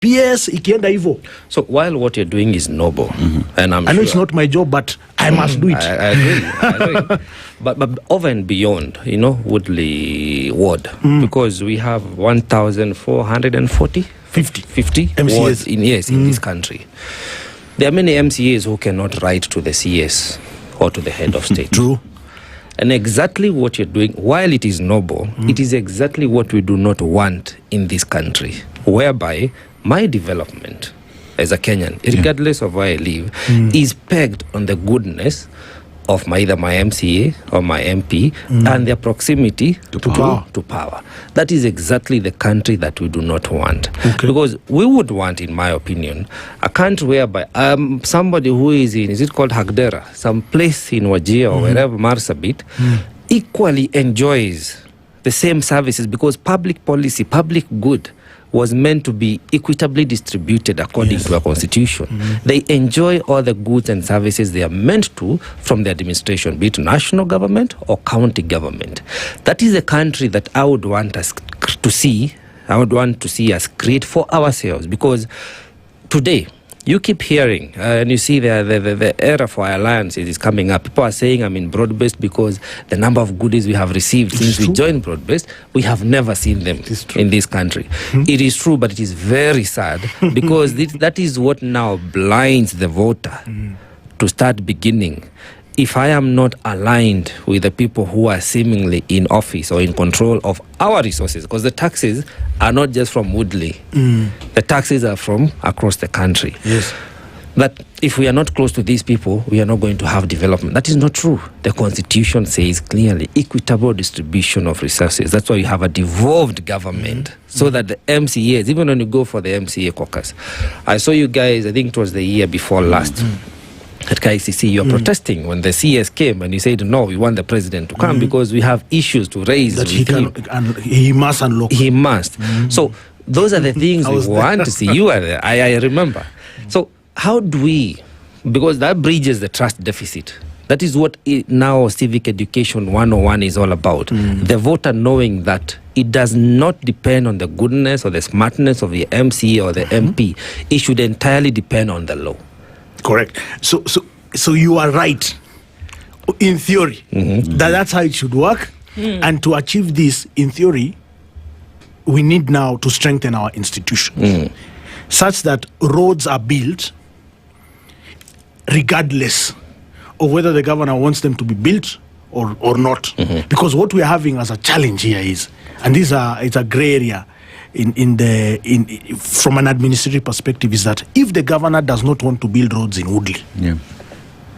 PS ikienda hivyo. So while what you're doing is noble, and I know it's not my job, but I must do it. I agree. But over and beyond, Woodley Ward, because we have 1,440 50 MCAs in this country. There are many MCAs who cannot write to the CS or to the head of state. True. And exactly what you're doing, while it is noble, it is exactly what we do not want in this country, whereby my development as a Kenyan, regardless of where I live, is pegged on the goodness of either my MCA or my MP and their proximity to power. That is exactly the country that we do not want. Okay. Because we would want, in my opinion, a country whereby somebody who is it called Hagdera, some place in Wajir or wherever, Marsabit, equally enjoys the same services, because public policy, public good was meant to be equitably distributed according to our constitution. They enjoy all the goods and services they are meant to from the administration, be it national government or county government. That is a country that I would want us to see. I would want to see us create for ourselves, because today you keep hearing and you see the era for alliances is coming up. People are saying I'm in broad-based because the number of goodies we have received since we joined broad-based, we have never seen them in this country. It is true, but it is very sad because that is what now blinds the voter to start beginning. If I am not aligned with the people who are seemingly in office or in control of our resources, because the taxes are not just from Woodley, the taxes are from across the country. Yes. That if we are not close to these people, we are not going to have development. That is not true. The Constitution says clearly equitable distribution of resources. That's why you have a devolved government, so that the MCAs, even when you go for the MCA caucus, I saw you guys, I think it was the year before last, at KICC, you are protesting when the CS came and you said, no, we want the president to come because we have issues to raise. That he must unlock. He must. So those are the things we want to see. You are there. I remember. So how do we, because that bridges the trust deficit. That is what now Civic Education 101 is all about. The voter knowing that it does not depend on the goodness or the smartness of the MCA or the MP. It should entirely depend on the law. Correct. So you are right, in theory, that's how it should work. And to achieve this, in theory, we need now to strengthen our institutions such that roads are built regardless of whether the governor wants them to be built or not. Because what we're having as a challenge here is, and it's a gray area, from an administrative perspective, is that if the governor does not want to build roads in Woodley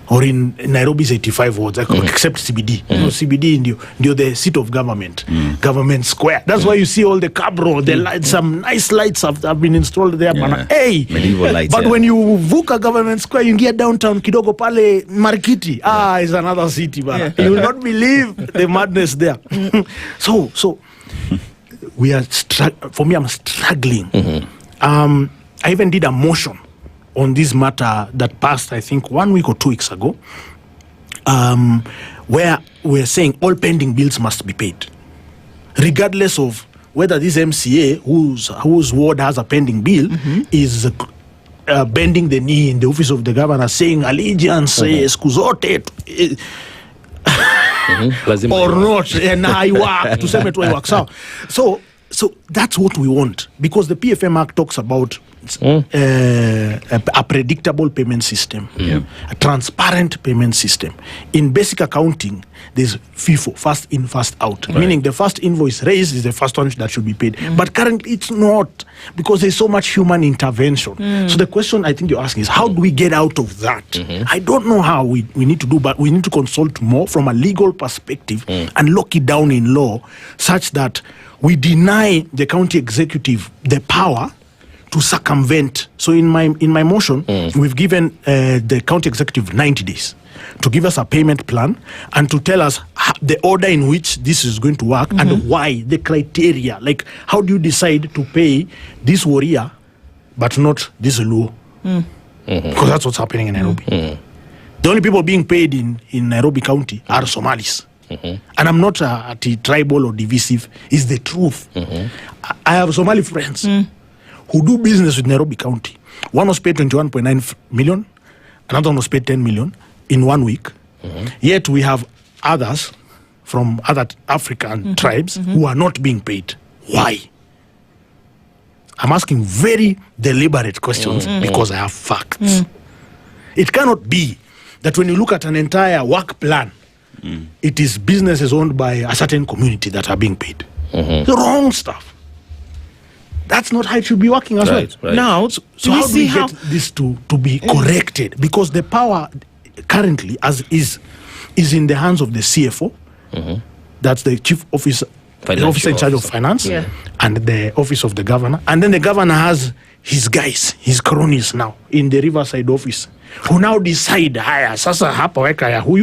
or in Nairobi's 85 wards, except CBD, CBD ndio the seat of government, government square. That's why you see all the cabro, the lights, some nice lights have been installed there. Hey, medieval lights. But when you vuka government square, you get downtown kidogo pale Marikiti. It's another city, man. You will not believe the madness there. So. We are for me, I'm struggling. I even did a motion on this matter that passed, I think, 1 week or 2 weeks ago, where we're saying all pending bills must be paid, regardless of whether this MCA whose ward has a pending bill is bending the knee in the office of the governor, saying allegiance, siku zote. Or not, and I work to say to work. So that's what we want, because the PFM Act talks about a predictable payment system, a transparent payment system. In basic accounting, there's FIFO, first in, first out, meaning the first invoice raised is the first one that should be paid. But currently it's not, because there's so much human intervention. So the question I think you're asking is, how do we get out of that? I don't know how we need to do, but we need to consult more from a legal perspective and lock it down in law, such that we deny the county executive the power to circumvent. So in my motion, we've given the county executive 90 days to give us a payment plan and to tell us the order in which this is going to work and why, the criteria. Like, how do you decide to pay this warrior but not this Luo? Because that's what's happening in Nairobi. The only people being paid in Nairobi County are Somalis. And I'm not tribal or divisive. It's the truth. I have Somali friends who do business with Nairobi County. One was paid 21.9 million, another one was paid 10 million in 1 week. Yet we have others from other African tribes who are not being paid. Why? I'm asking very deliberate questions because I have facts. It cannot be that when you look at an entire work plan, it is businesses owned by a certain community that are being paid. The wrong stuff. That's not how it should be working as well. Right. Now, so how do we get this to be corrected? Because the power currently as is in the hands of the CFO. That's the chief officer, the officer in charge of finance, and the office of the governor. And then the governor has his guys, his cronies now in the Riverside office, who now decide, haya, sasa hapa weka ya huyu